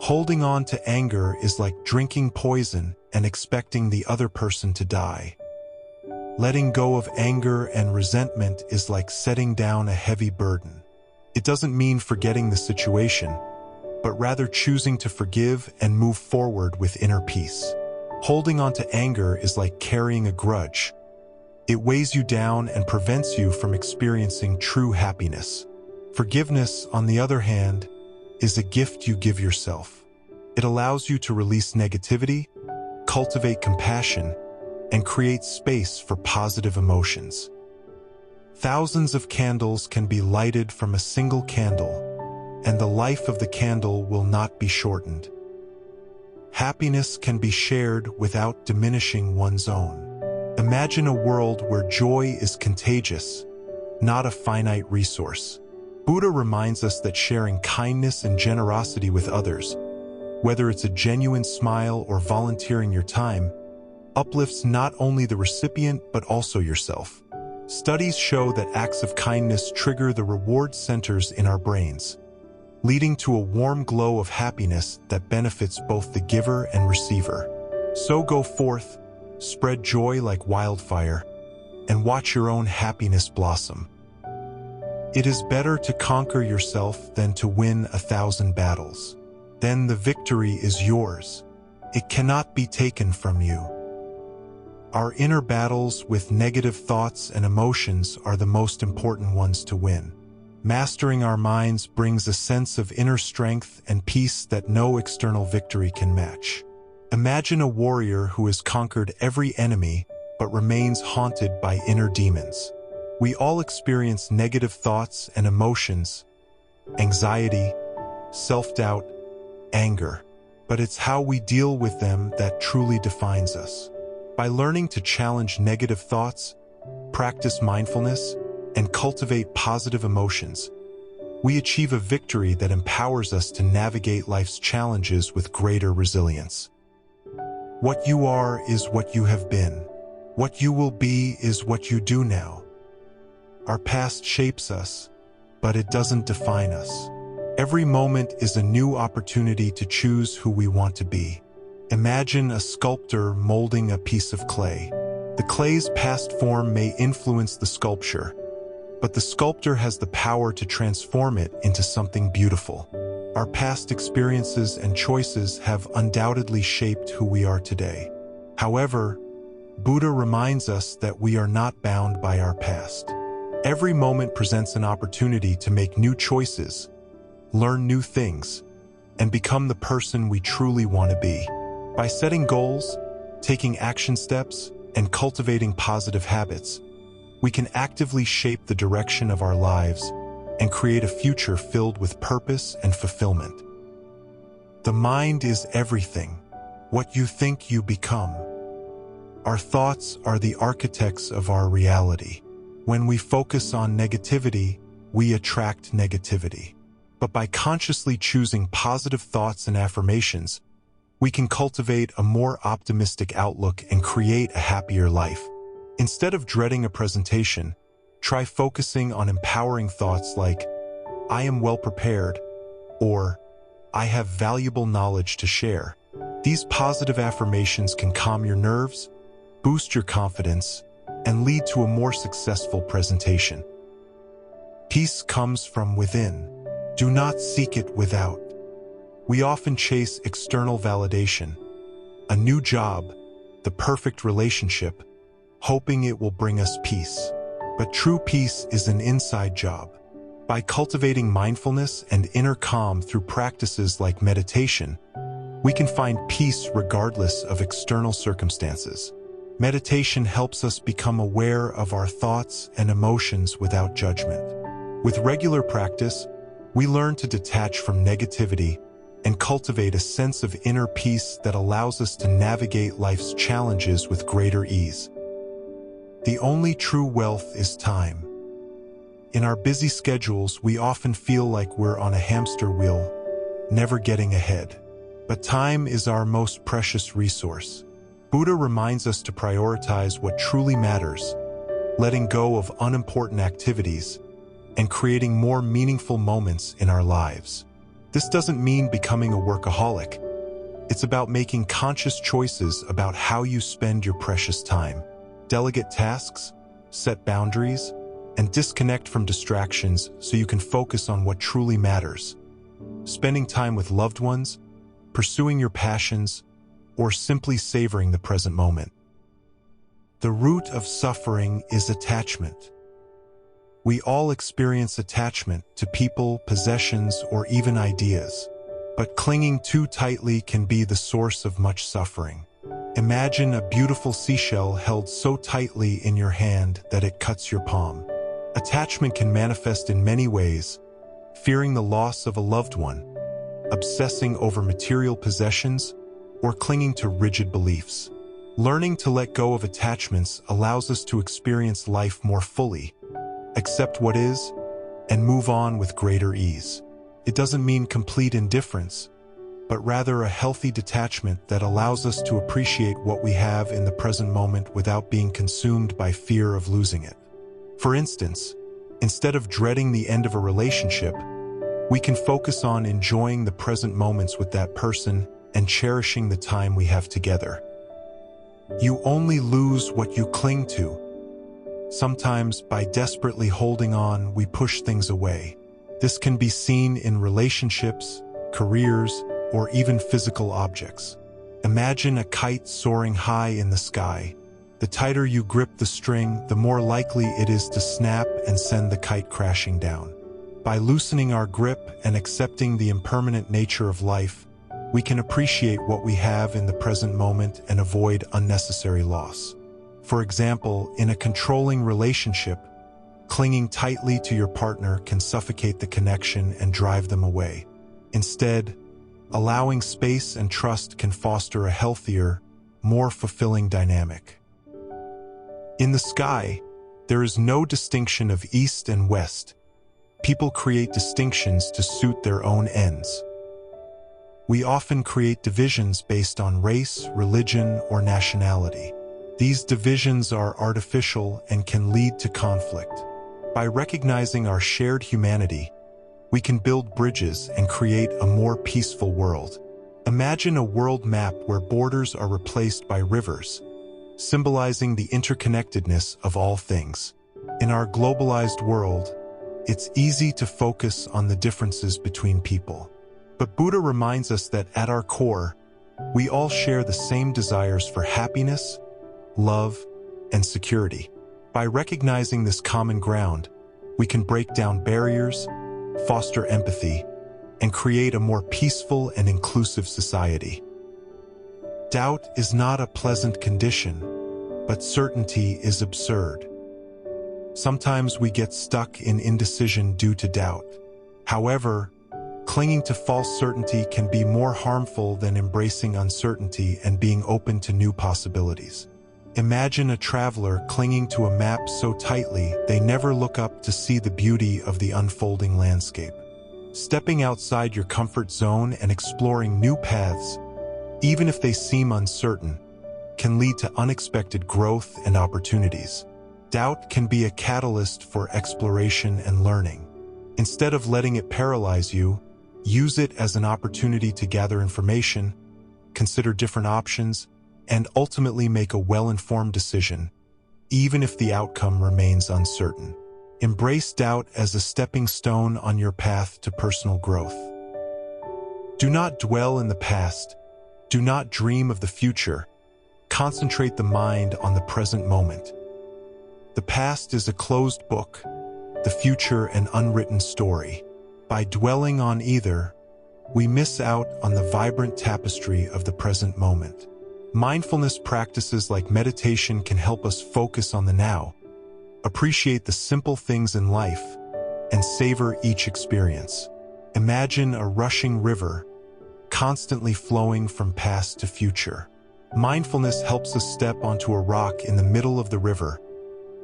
Holding on to anger is like drinking poison and expecting the other person to die. Letting go of anger and resentment is like setting down a heavy burden. It doesn't mean forgetting the situation, but rather choosing to forgive and move forward with inner peace. Holding on to anger is like carrying a grudge. It weighs you down and prevents you from experiencing true happiness. Forgiveness, on the other hand, is a gift you give yourself. It allows you to release negativity, cultivate compassion, and create space for positive emotions. Thousands of candles can be lighted from a single candle, and the life of the candle will not be shortened. Happiness can be shared without diminishing one's own. Imagine a world where joy is contagious, not a finite resource. Buddha reminds us that sharing kindness and generosity with others, whether it's a genuine smile or volunteering your time, uplifts not only the recipient but also yourself. Studies show that acts of kindness trigger the reward centers in our brains, leading to a warm glow of happiness that benefits both the giver and receiver. So go forth, spread joy like wildfire, and watch your own happiness blossom. It is better to conquer yourself than to win 1,000 battles. Then the victory is yours. It cannot be taken from you. Our inner battles with negative thoughts and emotions are the most important ones to win. Mastering our minds brings a sense of inner strength and peace that no external victory can match. Imagine a warrior who has conquered every enemy but remains haunted by inner demons. We all experience negative thoughts and emotions, anxiety, self-doubt, anger, but it's how we deal with them that truly defines us. By learning to challenge negative thoughts, practice mindfulness, and cultivate positive emotions, we achieve a victory that empowers us to navigate life's challenges with greater resilience. What you are is what you have been. What you will be is what you do now. Our past shapes us, but it doesn't define us. Every moment is a new opportunity to choose who we want to be. Imagine a sculptor molding a piece of clay. The clay's past form may influence the sculpture, but the sculptor has the power to transform it into something beautiful. Our past experiences and choices have undoubtedly shaped who we are today. However, Buddha reminds us that we are not bound by our past. Every moment presents an opportunity to make new choices, learn new things, and become the person we truly want to be. By setting goals, taking action steps, and cultivating positive habits, we can actively shape the direction of our lives and create a future filled with purpose and fulfillment. The mind is everything. What you think, you become. Our thoughts are the architects of our reality. When we focus on negativity, we attract negativity. But by consciously choosing positive thoughts and affirmations, we can cultivate a more optimistic outlook and create a happier life. Instead of dreading a presentation, try focusing on empowering thoughts like, "I am well prepared," or "I have valuable knowledge to share." These positive affirmations can calm your nerves, boost your confidence, and lead to a more successful presentation. Peace comes from within. Do not seek it without. We often chase external validation, a new job, the perfect relationship, hoping it will bring us peace. But true peace is an inside job. By cultivating mindfulness and inner calm through practices like meditation, we can find peace regardless of external circumstances. Meditation helps us become aware of our thoughts and emotions without judgment. With regular practice, we learn to detach from negativity and cultivate a sense of inner peace that allows us to navigate life's challenges with greater ease. The only true wealth is time. In our busy schedules, we often feel like we're on a hamster wheel, never getting ahead. But time is our most precious resource. Buddha reminds us to prioritize what truly matters, letting go of unimportant activities, and creating more meaningful moments in our lives. This doesn't mean becoming a workaholic. It's about making conscious choices about how you spend your precious time. Delegate tasks, set boundaries, and disconnect from distractions so you can focus on what truly matters. Spending time with loved ones, pursuing your passions, or simply savoring the present moment. The root of suffering is attachment. We all experience attachment to people, possessions, or even ideas. But clinging too tightly can be the source of much suffering. Imagine a beautiful seashell held so tightly in your hand that it cuts your palm. Attachment can manifest in many ways: fearing the loss of a loved one, obsessing over material possessions, or clinging to rigid beliefs. Learning to let go of attachments allows us to experience life more fully, accept what is, and move on with greater ease. It doesn't mean complete indifference, but rather a healthy detachment that allows us to appreciate what we have in the present moment without being consumed by fear of losing it. For instance, instead of dreading the end of a relationship, we can focus on enjoying the present moments with that person and cherishing the time we have together. You only lose what you cling to. Sometimes, by desperately holding on, we push things away. This can be seen in relationships, careers, or even physical objects. Imagine a kite soaring high in the sky. The tighter you grip the string, the more likely it is to snap and send the kite crashing down. By loosening our grip and accepting the impermanent nature of life, we can appreciate what we have in the present moment and avoid unnecessary loss. For example, in a controlling relationship, clinging tightly to your partner can suffocate the connection and drive them away. Instead, allowing space and trust can foster a healthier, more fulfilling dynamic. In the sky, there is no distinction of east and west. People create distinctions to suit their own ends. We often create divisions based on race, religion, or nationality. These divisions are artificial and can lead to conflict. By recognizing our shared humanity, we can build bridges and create a more peaceful world. Imagine a world map where borders are replaced by rivers, symbolizing the interconnectedness of all things. In our globalized world, it's easy to focus on the differences between people. But Buddha reminds us that at our core, we all share the same desires for happiness, love, and security. By recognizing this common ground, we can break down barriers, foster empathy, and create a more peaceful and inclusive society. Doubt is not a pleasant condition, but certainty is absurd. Sometimes we get stuck in indecision due to doubt. However, clinging to false certainty can be more harmful than embracing uncertainty and being open to new possibilities. Imagine a traveler clinging to a map so tightly they never look up to see the beauty of the unfolding landscape. Stepping outside your comfort zone and exploring new paths, even if they seem uncertain, can lead to unexpected growth and opportunities. Doubt can be a catalyst for exploration and learning. Instead of letting it paralyze you, use it as an opportunity to gather information, consider different options, and ultimately make a well-informed decision, even if the outcome remains uncertain. Embrace doubt as a stepping stone on your path to personal growth. Do not dwell in the past. Do not dream of the future. Concentrate the mind on the present moment. The past is a closed book, the future an unwritten story. By dwelling on either, we miss out on the vibrant tapestry of the present moment. Mindfulness practices like meditation can help us focus on the now, appreciate the simple things in life, and savor each experience. Imagine a rushing river, constantly flowing from past to future. Mindfulness helps us step onto a rock in the middle of the river,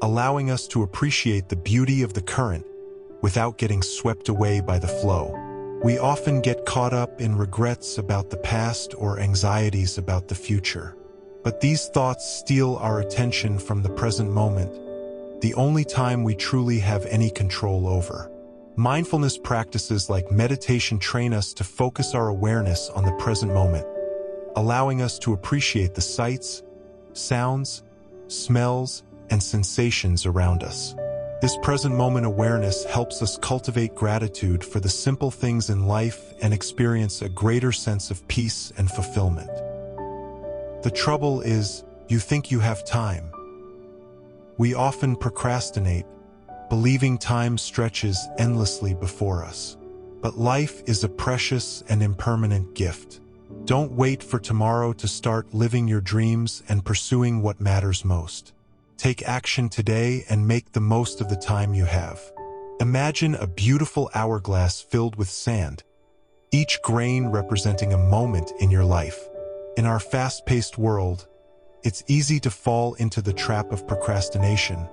allowing us to appreciate the beauty of the current without getting swept away by the flow. We often get caught up in regrets about the past or anxieties about the future. But these thoughts steal our attention from the present moment, the only time we truly have any control over. Mindfulness practices like meditation train us to focus our awareness on the present moment, allowing us to appreciate the sights, sounds, smells, and sensations around us. This present moment awareness helps us cultivate gratitude for the simple things in life and experience a greater sense of peace and fulfillment. The trouble is, you think you have time. We often procrastinate, believing time stretches endlessly before us. But life is a precious and impermanent gift. Don't wait for tomorrow to start living your dreams and pursuing what matters most. Take action today and make the most of the time you have. Imagine a beautiful hourglass filled with sand, each grain representing a moment in your life. In our fast-paced world, it's easy to fall into the trap of procrastination,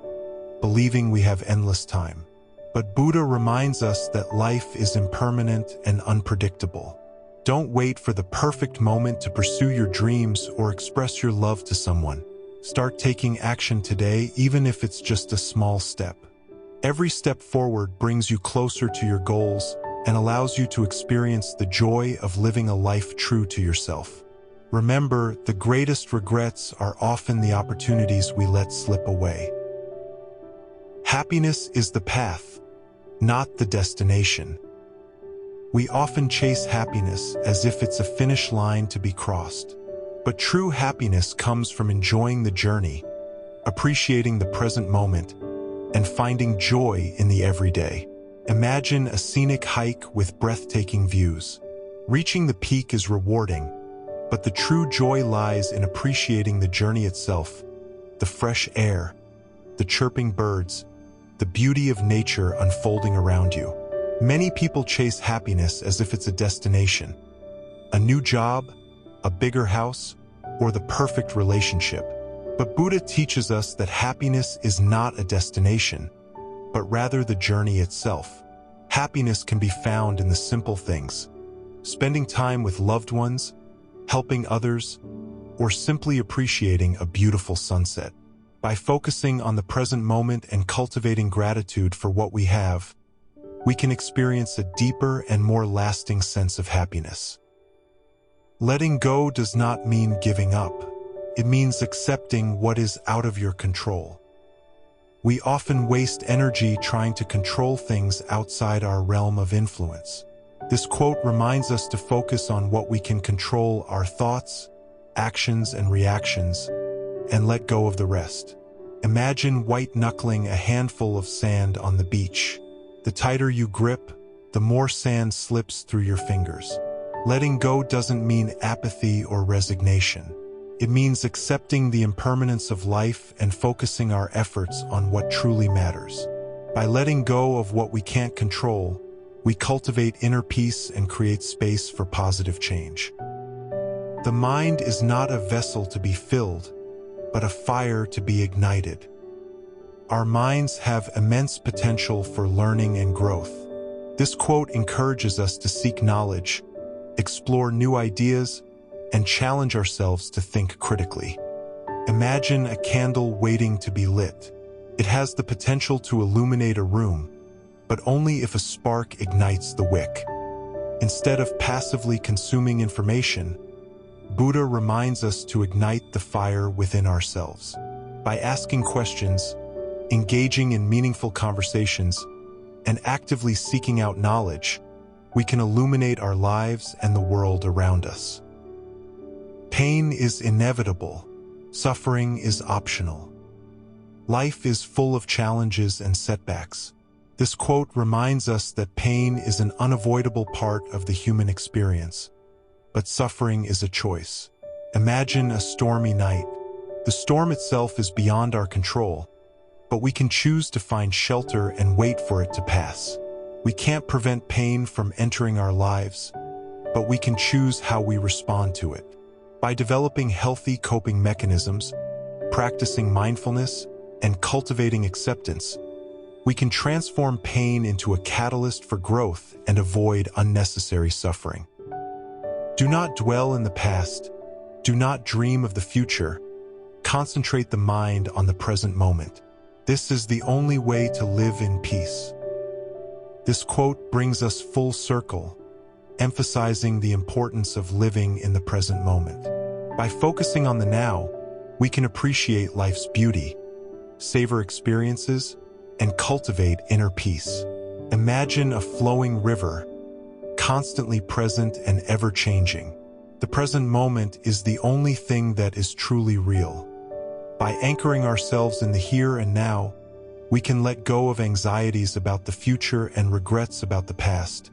believing we have endless time. But Buddha reminds us that life is impermanent and unpredictable. Don't wait for the perfect moment to pursue your dreams or express your love to someone. Start taking action today, even if it's just a small step. Every step forward brings you closer to your goals and allows you to experience the joy of living a life true to yourself. Remember, the greatest regrets are often the opportunities we let slip away. Happiness is the path, not the destination. We often chase happiness as if it's a finish line to be crossed. But true happiness comes from enjoying the journey, appreciating the present moment, and finding joy in the everyday. Imagine a scenic hike with breathtaking views. Reaching the peak is rewarding, but the true joy lies in appreciating the journey itself, the fresh air, the chirping birds, the beauty of nature unfolding around you. Many people chase happiness as if it's a destination, a new job, a bigger house, or the perfect relationship. But Buddha teaches us that happiness is not a destination, but rather the journey itself. Happiness can be found in the simple things, spending time with loved ones, helping others, or simply appreciating a beautiful sunset. By focusing on the present moment and cultivating gratitude for what we have, we can experience a deeper and more lasting sense of happiness. Letting go does not mean giving up. It means accepting what is out of your control. We often waste energy trying to control things outside our realm of influence. This quote reminds us to focus on what we can control: our thoughts, actions, and reactions, and let go of the rest. Imagine white-knuckling a handful of sand on the beach. The tighter you grip, the more sand slips through your fingers. Letting go doesn't mean apathy or resignation. It means accepting the impermanence of life and focusing our efforts on what truly matters. By letting go of what we can't control, we cultivate inner peace and create space for positive change. The mind is not a vessel to be filled, but a fire to be ignited. Our minds have immense potential for learning and growth. This quote encourages us to seek knowledge, explore new ideas, and challenge ourselves to think critically. Imagine a candle waiting to be lit. It has the potential to illuminate a room, but only if a spark ignites the wick. Instead of passively consuming information, Buddha reminds us to ignite the fire within ourselves. By asking questions, engaging in meaningful conversations, and actively seeking out knowledge, we can illuminate our lives and the world around us. Pain is inevitable. Suffering is optional. Life is full of challenges and setbacks. This quote reminds us that pain is an unavoidable part of the human experience, but suffering is a choice. Imagine a stormy night. The storm itself is beyond our control, but we can choose to find shelter and wait for it to pass. We can't prevent pain from entering our lives, but we can choose how we respond to it. By developing healthy coping mechanisms, practicing mindfulness, and cultivating acceptance, we can transform pain into a catalyst for growth and avoid unnecessary suffering. Do not dwell in the past. Do not dream of the future. Concentrate the mind on the present moment. This is the only way to live in peace. This quote brings us full circle, emphasizing the importance of living in the present moment. By focusing on the now, we can appreciate life's beauty, savor experiences, and cultivate inner peace. Imagine a flowing river, constantly present and ever-changing. The present moment is the only thing that is truly real. By anchoring ourselves in the here and now, we can let go of anxieties about the future and regrets about the past,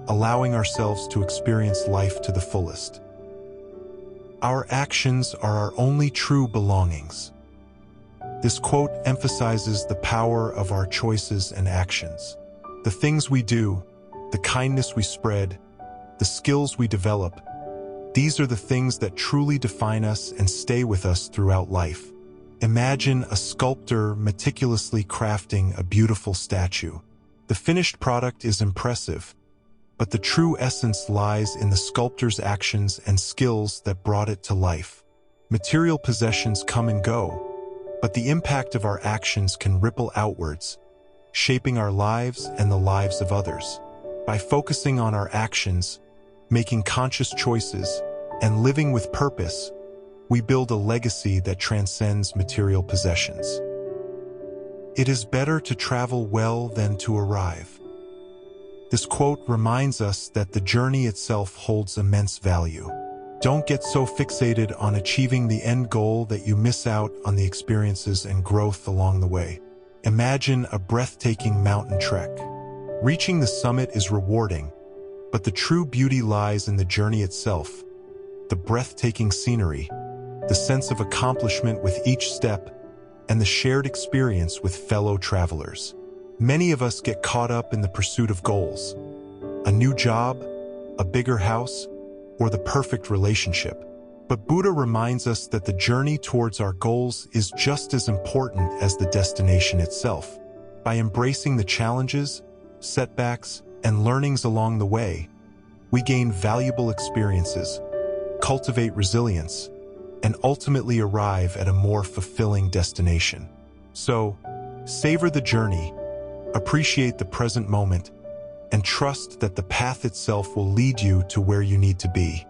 allowing ourselves to experience life to the fullest. Our actions are our only true belongings. This quote emphasizes the power of our choices and actions. The things we do, the kindness we spread, the skills we develop, these are the things that truly define us and stay with us throughout life. Imagine a sculptor meticulously crafting a beautiful statue. The finished product is impressive, but the true essence lies in the sculptor's actions and skills that brought it to life. Material possessions come and go, but the impact of our actions can ripple outwards, shaping our lives and the lives of others. By focusing on our actions, making conscious choices, and living with purpose, we build a legacy that transcends material possessions. It is better to travel well than to arrive. This quote reminds us that the journey itself holds immense value. Don't get so fixated on achieving the end goal that you miss out on the experiences and growth along the way. Imagine a breathtaking mountain trek. Reaching the summit is rewarding, but the true beauty lies in the journey itself, the breathtaking scenery, the sense of accomplishment with each step, and the shared experience with fellow travelers. Many of us get caught up in the pursuit of goals, a new job, a bigger house, or the perfect relationship. But Buddha reminds us that the journey towards our goals is just as important as the destination itself. By embracing the challenges, setbacks, and learnings along the way, we gain valuable experiences, cultivate resilience, and ultimately arrive at a more fulfilling destination. So, savor the journey, appreciate the present moment, and trust that the path itself will lead you to where you need to be.